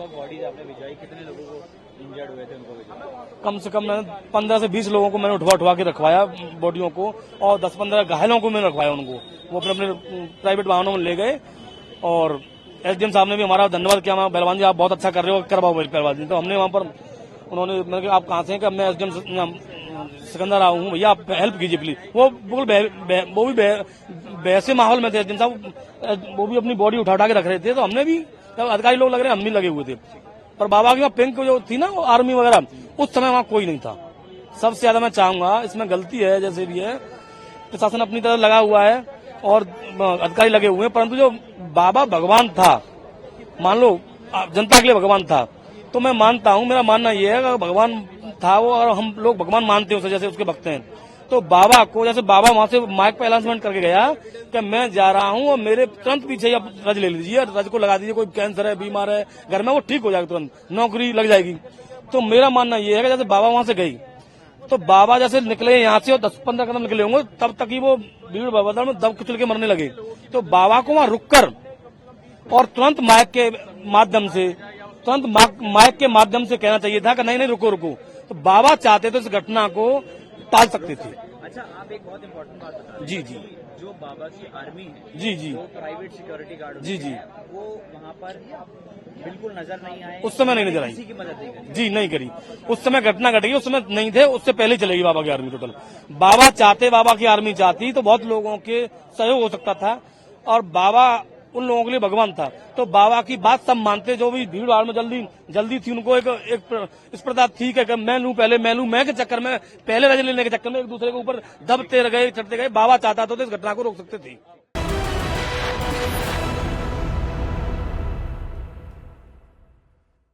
Body आपने भिजवाई, कितने लोगों को इंजर्ड हुए थे उनको भिजवाई? कम से कम मैंने 15 से 20 लोगों को मैंने उठवा के रखवाया बॉडियों को, और 10-15 घायलों को मैंने रखवाया उनको। वो अपने अपने प्राइवेट वाहनों में ले गए। और एसडीएम साहब ने भी हमारा धन्यवाद किया, पहलवान जी आप बहुत अच्छा कर रहे हो, करवाओ पहलवान जी। तो हमने वहां पर, उन्होंने, मैंने कहा आप कहाँ से हैं? कि मैं एसडीएम सिकंदर राव हूँ, भैया आप हेल्प कीजिए प्लीज। वो बिल्कुल वो भी वैसे माहौल में थे एसडीएम साहब, वो भी अपनी बॉडी उठा के रख रहे थे। तो हमने भी, अधिकारी लोग लग रहे, हम भी लगे हुए थे। पर बाबा की वहाँ पिंक जो थी ना, वो आर्मी वगैरह, उस समय वहाँ कोई नहीं था। सबसे ज्यादा मैं चाहूंगा, इसमें गलती है जैसे भी है, प्रशासन अपनी तरह लगा हुआ है और अधिकारी लगे हुए हैं, परंतु जो बाबा भगवान था, मान लो जनता के लिए भगवान था, तो मैं मानता हूँ, मेरा मानना यह है कि भगवान था वो, और हम लोग भगवान मानते हैं उसे, जैसे उसके भक्त हैं। तो बाबा को, जैसे बाबा वहां से माइक पे अनाउंसमेंट करके गया कि मैं जा रहा हूँ और मेरे तुरंत पीछे ही आप रज ले लीजिए, रज को लगा दीजिए, कोई कैंसर है, बीमार है घर में, वो ठीक हो जाएगा तुरंत, नौकरी लग जाएगी। तो मेरा मानना यह है कि जैसे बाबा वहां से गई, तो बाबा जैसे निकले यहाँ से और 10-15 कदम निकले होंगे, तब तक ही वो भीड़ भगदड़ में दब कुचल के मरने लगे। तो बाबा को वहां रुककर और तुरंत माइक के माध्यम से कहना चाहिए था कि नहीं नहीं रुको रुको। तो बाबा चाहते तो इस घटना को टाल सकते थे। अच्छा, आप एक बहुत इम्पोर्टेंट बात बता, जी जी, जो बाबा की आर्मी है, जी जी, वो प्राइवेट सिक्योरिटी गार्ड जी जी, वो वहाँ पर बिल्कुल नजर नहीं आए, उस समय नहीं नजर आई, किसी की मदद नहीं करी। जी नहीं करी। उस समय घटना घटेगी, उस समय नहीं थे, उससे पहले चलेगी बाबा की आर्मी टोटल। बाबा चाहते, बाबा की आर्मी चाहती तो बहुत लोगों के सहयोग हो सकता था, और बाबा उन लोगों के लिए भगवान था। तो बाबा की बात सब मानते, जो भी भीड़ भाड़ में जल्दी थी, उनको एक इस प्रकार थी कि मैं लूं पहले, मैं के चक्कर में, पहले रज लेने के चक्कर में एक दूसरे के ऊपर दबते गए, चढ़ते गए। बाबा चाहता तो इस घटना को रोक सकते थे।